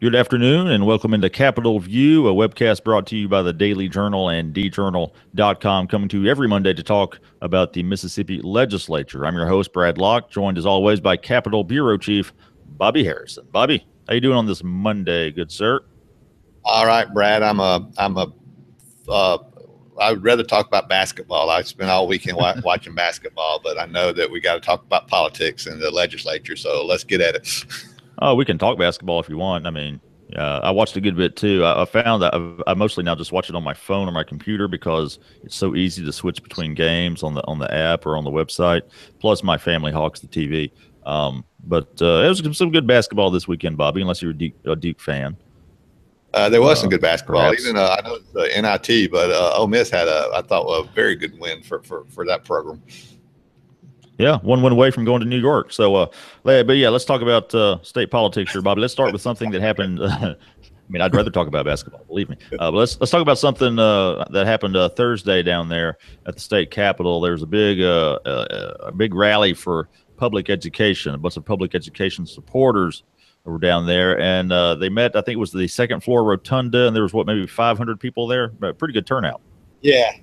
Good afternoon and welcome into Capitol View, a webcast brought to you by the Daily Journal and djournal.com, coming to you every Monday to talk about the Mississippi legislature. I'm your host, Brad Locke, joined as always by Capitol Bureau Chief Bobby Harrison. Bobby, how you doing on this Monday, good sir? All right, Brad. Uh, I would rather talk about basketball. I spent all weekend watching basketball, but I know that we got to talk about politics and the legislature. So let's get at it. Oh, we can talk basketball if you want. I watched a good bit too. I found that I mostly now just watch it on my phone or my computer because it's so easy to switch between games on the app or on the website. Plus, my family hawks the TV. But it was some good basketball this weekend, Bobby. Unless you're a Duke fan, There was some good basketball. perhaps. Even I know it's NIT, but Ole Miss had I thought a very good win for that program. Yeah, one win away from going to New York. But yeah, let's talk about state politics here, Bobby. Let's start with something that happened. I'd rather talk about basketball, believe me. But let's talk about something that happened Thursday down there at the state capitol. There's a big rally for public education. A bunch of public education supporters were down there, and they met. I think it was the second floor rotunda, and there was maybe 500 people there. But pretty good turnout. Yeah,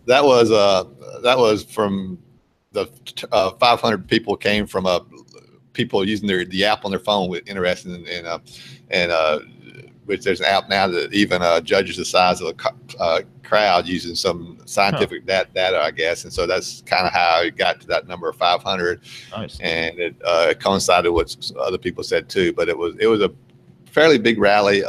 that was from the 500 people came from people using the app on their phone with interested in which there's an app now that even judges the size of the crowd using some scientific data, I guess. And so that's kind of how it got to that number of 500. Nice. And it coincided with what other people said too. But it was a fairly big rally.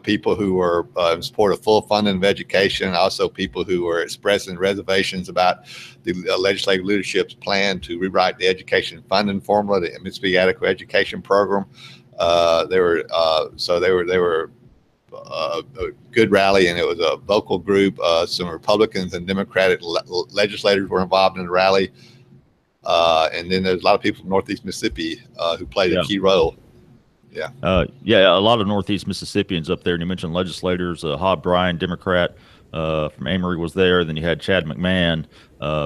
People who were in support of full funding of education, also people who were expressing reservations about the legislative leadership's plan to rewrite the education funding formula, the Mississippi Adequate Education Program. They were a good rally, and it was a vocal group. Some Republicans and Democratic legislators were involved in the rally, and then there's a lot of people from Northeast Mississippi who played a key role. Yeah. A lot of Northeast Mississippians up there. And you mentioned legislators. Hob Bryan, Democrat from Amory, was there. Then you had Chad McMahon,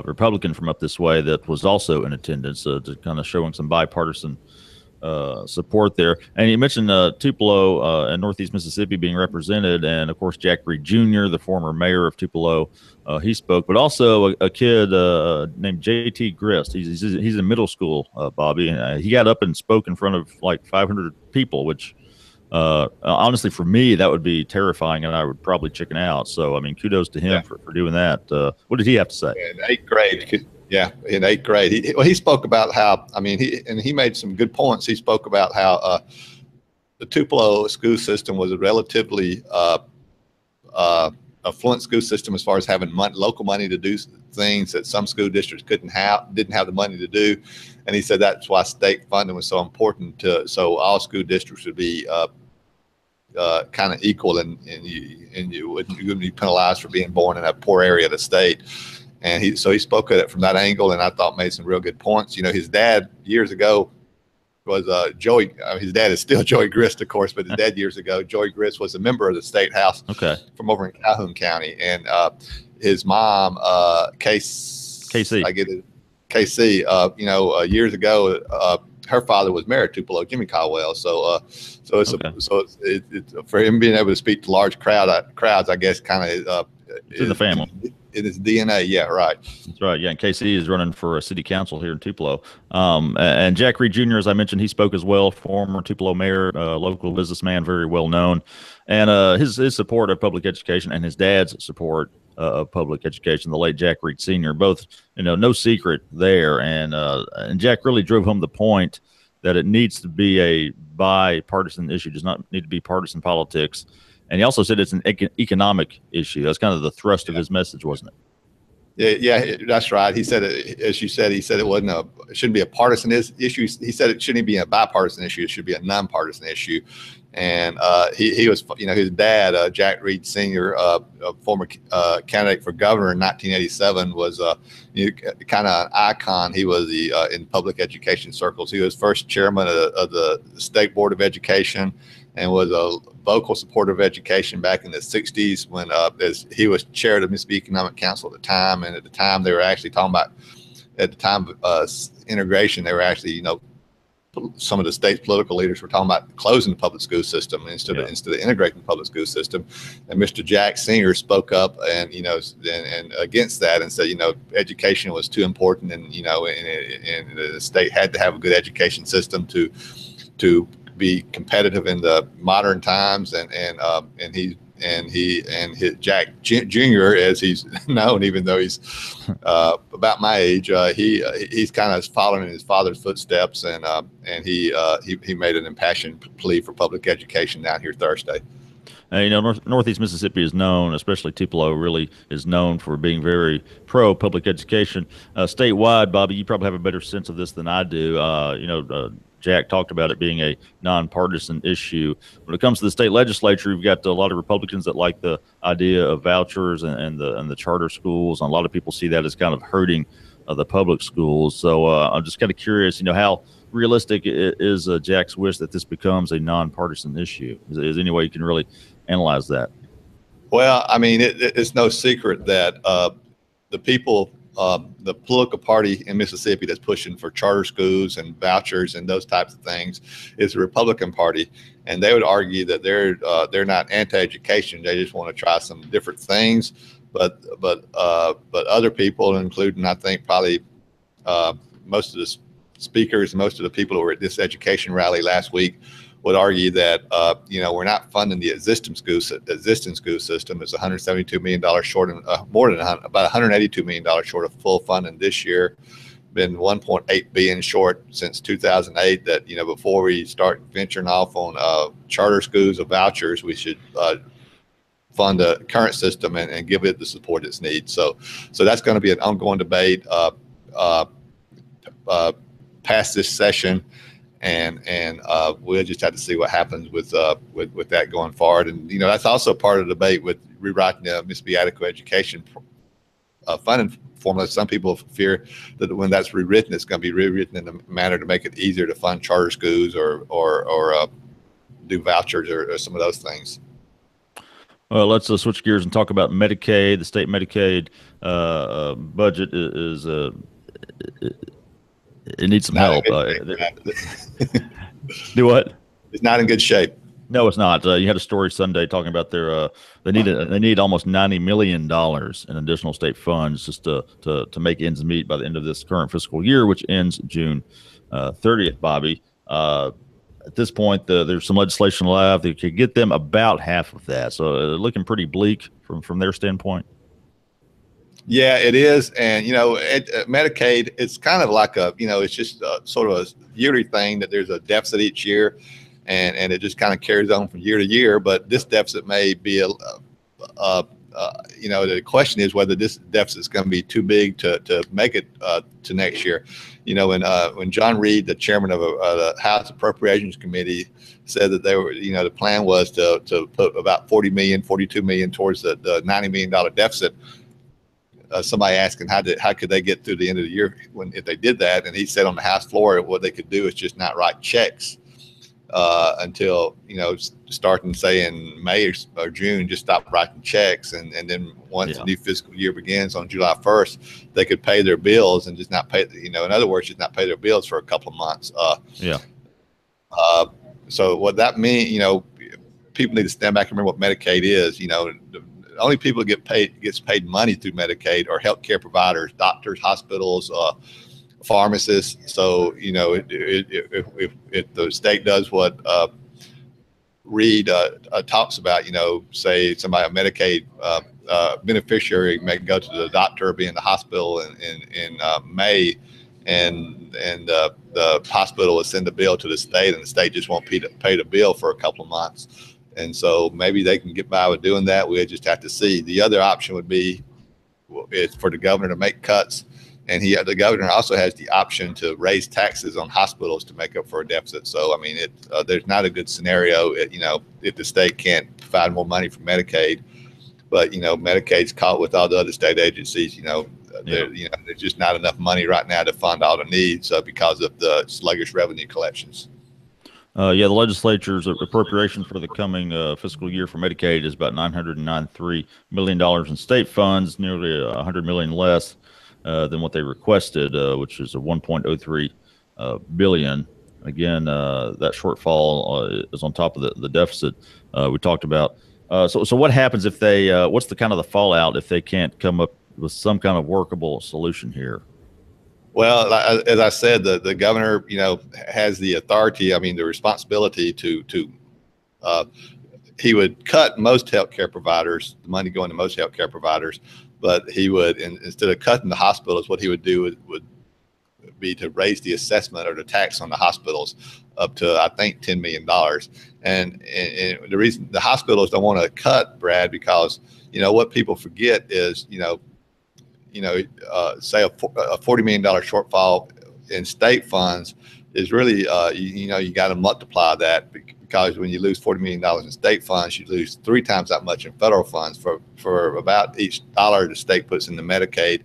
Republican from up this way, that was also in attendance, to kind of showing some bipartisan support there. And you mentioned Tupelo and Northeast Mississippi being represented, and of course Jack Reed Jr., the former mayor of Tupelo, he spoke, but also a kid named JT Grist. He's in middle school, Bobby, and he got up and spoke in front of like 500 people, which honestly for me that would be terrifying, and I would probably chicken out. So kudos to him for doing that. What did he have to say? In eighth grade. Yeah, in eighth grade, he spoke about how he made some good points. He spoke about how the Tupelo school system was a relatively affluent school system as far as having local money to do things that some school districts didn't have the money to do, and he said that's why state funding was so important so all school districts would be kind of equal, and you wouldn't be penalized for being born in a poor area of the state. And he spoke at it from that angle, and I thought made some real good points. His dad years ago was Joey. His dad is still Joey Grist, of course, but his dad years ago, Joey Grist, was a member of the state house from over in Calhoun County, and his mom, KC, I get it, KC. Years ago, her father was mayor of Tupelo, Jimmy Caldwell. So it's for him being able to speak to large crowds, I guess, kind of it's in the family. It is DNA. Yeah, right. That's right. Yeah, and KC is running for a city council here in Tupelo. And Jack Reed Jr., as I mentioned, he spoke as well. Former Tupelo mayor, local businessman, very well known, and his support of public education and his dad's support of public education, the late Jack Reed Sr., both no secret there. And Jack really drove home the point that it needs to be a bipartisan issue. Does not need to be partisan politics. And he also said it's an economic issue. That's kind of the thrust of his message, wasn't it? Yeah, that's right. He said, as you said, it shouldn't be a partisan issue. He said it shouldn't be a bipartisan issue. It should be a nonpartisan issue. And he was, his dad, Jack Reed Sr., a former candidate for governor in 1987, was kind of an icon. He was in public education circles. He was first chairman of the State Board of Education, and was a vocal supporter of education back in the 60s when as he was chair of the Mississippi Economic Council at the time. And at the time, they were actually talking about, at the time of integration, they were actually, some of the state's political leaders were talking about closing the public school system instead of integrating the public school system. And Mr. Jack Singer spoke up and and against that and said education was too important, and and the state had to have a good education system to be competitive in the modern times. And his Jack Jr., as he's known, even though he's about my age, he's kind of following in his father's footsteps, and he made an impassioned plea for public education down here Thursday. Northeast Mississippi is known, especially Tupelo, really is known for being very pro public education. Statewide, Bobby, you probably have a better sense of this than I do. Jack talked about it being a nonpartisan issue. When it comes to the state legislature, you've got a lot of Republicans that like the idea of vouchers and the charter schools, and a lot of people see that as kind of hurting the public schools. So I'm just kind of curious, how realistic is Jack's wish that this becomes a nonpartisan issue? Is there any way you can really analyze that? Well, I mean, it's no secret that the people, the political party in Mississippi that's pushing for charter schools and vouchers and those types of things is the Republican Party, and they would argue that they're not anti-education. They just want to try some different things. But other people, including I think probably most of the speakers, most of the people who were at this education rally last week, would argue that we're not funding the existing school system. It's $172 million short, about $182 million short of full funding this year. Been $1.8 billion short since 2008. That before we start venturing off on charter schools or vouchers, we should fund the current system and give it the support it needs. So that's going to be an ongoing debate past this session. And we'll just have to see what happens with that going forward. And that's also part of the debate with rewriting the Mississippi Adequate Education funding formula. Some people fear that when that's rewritten, it's going to be rewritten in a manner to make it easier to fund charter schools or do vouchers or some of those things. Well, let's switch gears and talk about Medicaid. The state Medicaid budget is it needs some help. Do what? It's not in good shape. No, it's not. You had a story Sunday talking about they need almost $90 million in additional state funds just to make ends meet by the end of this current fiscal year, which ends June 30th. Bobby, at this point, there's some legislation left that could get them about half of that. So looking pretty bleak from their standpoint. Yeah, it is. And, Medicaid, it's kind of like it's just sort of a yearly thing that there's a deficit each year, and it just kind of carries on from year to year. But this deficit may be the question is whether this deficit is going to be too big to make it to next year. When John Reed, the chairman of the House Appropriations Committee, said that they were, the plan was to put about 42 million towards the $90 million deficit. Somebody asking how could they get through the end of the year if they did that, and he said on the House floor what they could do is just not write checks until starting say in May or June, just stop writing checks, and then once the new fiscal year begins on July 1st, they could pay their bills and just not pay. In other words, just not pay their bills for a couple of months. So what that means, people need to stand back and remember what Medicaid is. The only people that gets paid money through Medicaid are healthcare providers, doctors, hospitals, pharmacists. So if the state does what Reed talks about, say somebody a Medicaid beneficiary may go to the doctor or be in the hospital in May, and the hospital will send a bill to the state, and the state just won't pay the bill for a couple of months. And so maybe they can get by with doing that. We'll just have to see. The other option would be is for the governor to make cuts. And the governor also has the option to raise taxes on hospitals to make up for a deficit. So, I mean, there's not a good scenario, if the state can't provide more money for Medicaid. But, Medicaid's caught with all the other state agencies, there's just not enough money right now to fund all the needs because of the sluggish revenue collections. The legislature's appropriation for the coming fiscal year for Medicaid is about $993 million in state funds, nearly $100 million less than what they requested, which is a $1.03 billion. Again, that shortfall is on top of the deficit we talked about. So what happens if they? What's the kind of the fallout if they can't come up with some kind of workable solution here? Well, as I said, the governor, has the authority. I mean, the responsibility to uh, he would cut most healthcare providers, the money going to most healthcare providers, but he would, instead of cutting the hospitals, what he would do would be to raise the assessment or the tax on the hospitals up to, I think, $10 million. And the reason the hospitals don't want to cut, Brad, because what people forget is say a $40 million shortfall in state funds is really you got to multiply that, because when you lose $40 million in state funds, you lose 3 times that much in federal funds. For about each dollar the state puts into Medicaid,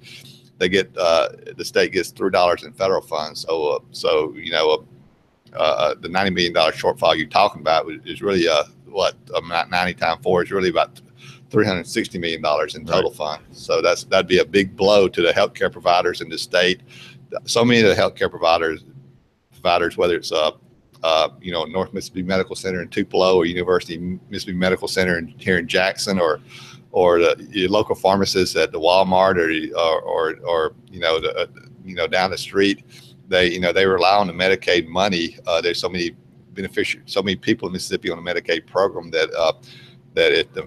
they get the state gets $3 in federal funds. So the $90 million shortfall you're talking about is really what, 90 times 4 is really about $360 million in total funds. So that'd be a big blow to the healthcare providers in the state. So many of the healthcare providers, whether it's North Mississippi Medical Center in Tupelo, or University Mississippi Medical Center here in Jackson, or the local pharmacists at the Walmart, or down the street, they rely on the Medicaid money. There's so many so many people in Mississippi on the Medicaid program that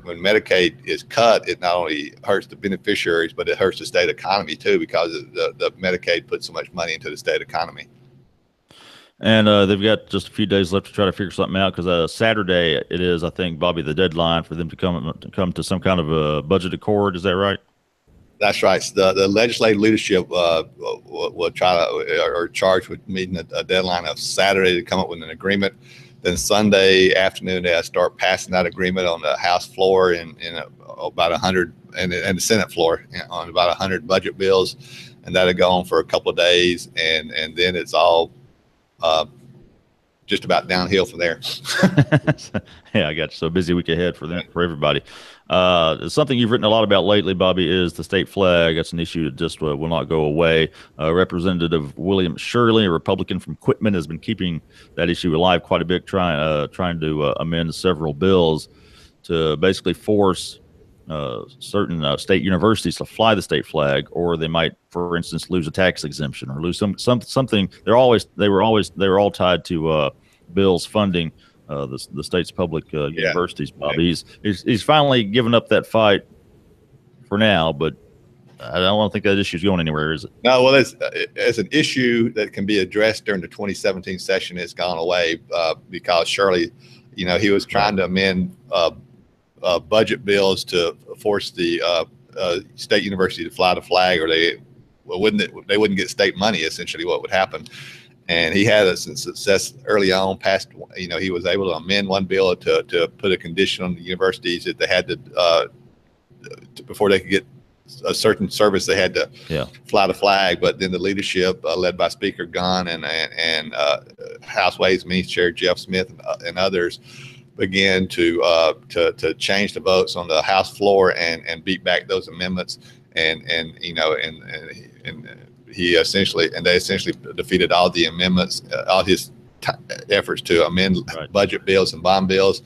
when Medicaid is cut, it not only hurts the beneficiaries, but it hurts the state economy too, because the Medicaid puts so much money into the state economy. And they've got just a few days left to try to figure something out, because Saturday it is, I think, Bobby, the deadline for them to come to some kind of a budget accord. Is that right? That's right. The legislative leadership will try to, or charged with meeting a deadline of Saturday to come up with an agreement. Then Sunday afternoon, they'll start passing that agreement on the House floor in about 100, and the Senate floor on about 100 budget bills, and that'll go on for a couple of days, and then it's all just about downhill from there. Yeah, I got you. So busy week ahead for everybody. Something you've written a lot about lately, Bobby, is the state flag. That's an issue that just will not go away. Representative William Shirley, a Republican from Quitman, has been keeping that issue alive quite a bit, trying to amend several bills to basically force certain state universities to fly the state flag, or they might, for instance, lose a tax exemption or lose something. They were all tied to bills funding the state's public universities. Bobby, he's finally given up that fight for now, but I don't think that issue is going anywhere, is it? No, well, it's an issue that can be addressed during the 2017 session. It's gone away because Shirley, he was trying to amend budget bills to force the state university to fly the flag, or they wouldn't get state money. Essentially, what would happen. And he had some success early on. He was able to amend one bill to put a condition on the universities that they had to before they could get a certain service, they had to fly the flag. But then the leadership, led by Speaker Gunn and House Ways and Means Chair Jeff Smith and others, began to change the votes on the House floor and beat back those amendments. They essentially defeated all the amendments, all his efforts to amend budget bills and bond bills.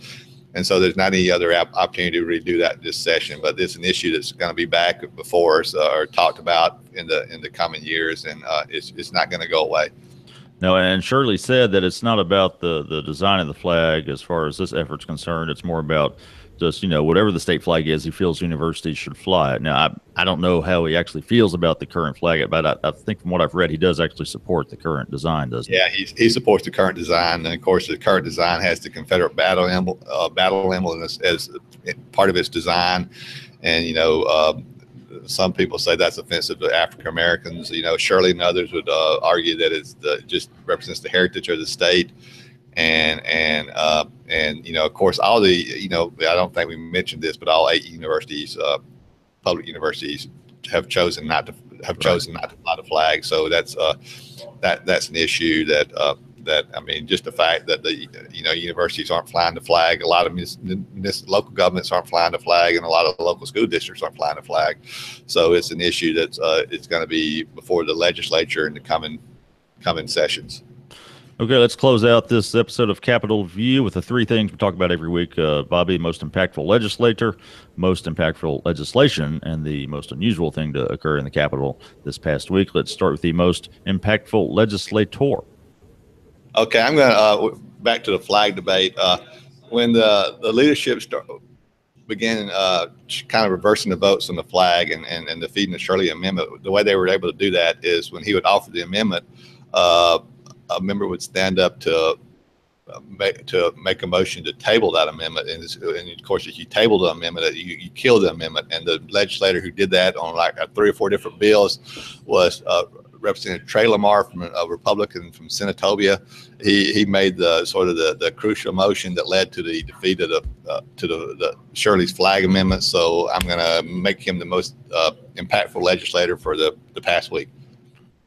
And so there's not any other opportunity to redo that this session. But it's an issue that's going to be back before us or talked about in the coming years, and it's not going to go away. No, and Shirley said that it's not about the design of the flag as far as this effort's concerned. It's more about just, whatever the state flag is, he feels universities should fly it. Now, I don't know how he actually feels about the current flag, but I think from what I've read, he does actually support the current design, doesn't he? Yeah, he supports the current design. And of course, the current design has the Confederate battle emblem as part of its design. And, some people say that's offensive to African Americans. Shirley and others would argue that it just represents the heritage of the state. And of course, all the, I don't think we mentioned this, but all 8 universities, public universities, have chosen not to fly the flag. So that's an issue that I mean, just the fact that the universities aren't flying the flag, a lot of local governments aren't flying the flag, and a lot of local school districts aren't flying the flag. So it's an issue that's it's going to be before the legislature in the coming sessions. Okay, let's close out this episode of Capitol View with the three things we talk about every week. Bobby, most impactful legislator, most impactful legislation, and the most unusual thing to occur in the Capitol this past week. Let's start with the most impactful legislator. Okay, I'm going to back to the flag debate. When the leadership began kind of reversing the votes on the flag and defeating the Shirley Amendment, the way they were able to do that is when he would offer the amendment, a member would stand up to make a motion to table that amendment. And of course, if you table the amendment, you kill the amendment. And the legislator who did that on like 3 or 4 different bills was Representative Trey Lamar, from a Republican from Senatobia. He made the crucial motion that led to the defeat of the Shirley's flag amendment. So I'm going to make him the most impactful legislator for the past week.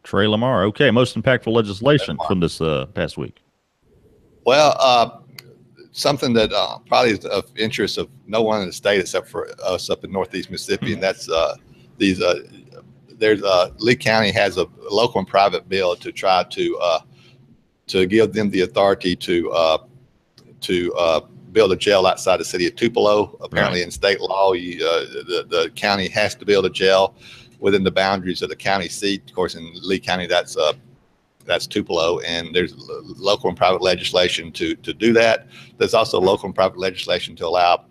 Trey Lamar. Okay, most impactful legislation from this past week. Well, something that probably is of interest of no one in the state except for us up in Northeast Mississippi, and that's Lee County has a local and private bill to try to give them the authority to build a jail outside the city of Tupelo. Apparently, in state law, the county has to build a jail within the boundaries of the county seat. Of course, in Lee County, that's Tupelo, and there's local and private legislation to do that. There's also local and private legislation to allow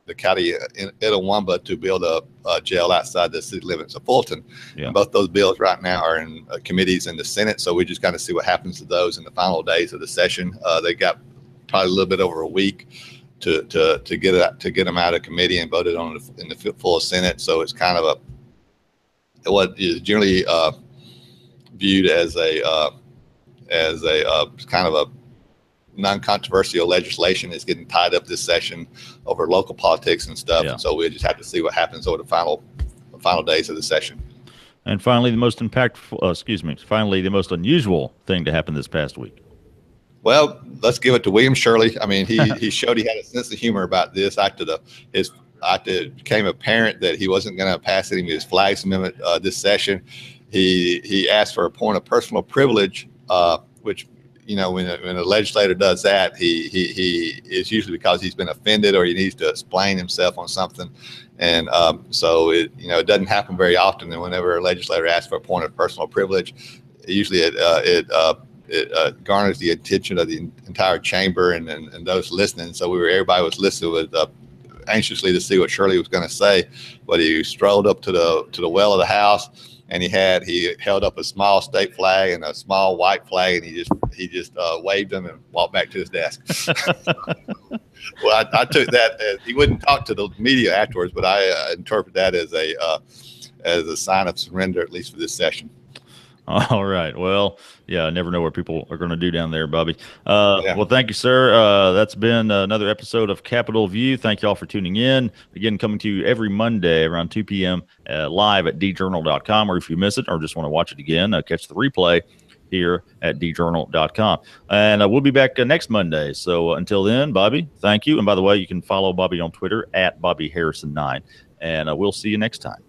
the county in Itawamba to build a jail outside the city limits of Fulton. Yeah. And both those bills right now are in committees in the Senate, so we just got to see what happens to those in the final days of the session. They got probably a little bit over a week to get them out of committee and voted on in the full Senate. So it's kind of what is generally viewed as a kind of a non-controversial legislation is getting tied up this session over local politics and stuff. Yeah. And so we just have to see what happens over the final days of the session. And finally, the most the most unusual thing to happen this past week. Well, let's give it to William Shirley. I mean, he showed he had a sense of humor about this. After it became apparent that he wasn't going to pass any of his flags amendment this session, he asked for a point of personal privilege, which, you know, when a legislator does that, he is usually because he's been offended or he needs to explain himself on something. And so it doesn't happen very often. And whenever a legislator asks for a point of personal privilege, usually it garners the attention of the entire chamber and those listening. So everybody was listening with anxiously to see what Shirley was going to say. But he strolled up to the well of the House, and he held up a small state flag and a small white flag, and he just waved them and walked back to his desk. Well, I took that as he wouldn't talk to the media afterwards, but I interpret that as a sign of surrender, at least for this session. All right. Well, yeah, I never know what people are going to do down there, Bobby. Well, thank you, sir. That's been another episode of Capitol View. Thank you all for tuning in. Again, coming to you every Monday around 2 p.m. Live at djournal.com, or if you miss it or just want to watch it again, catch the replay here at djournal.com. And we'll be back next Monday. So until then, Bobby, thank you. And by the way, you can follow Bobby on Twitter at BobbyHarrison9. And we'll see you next time.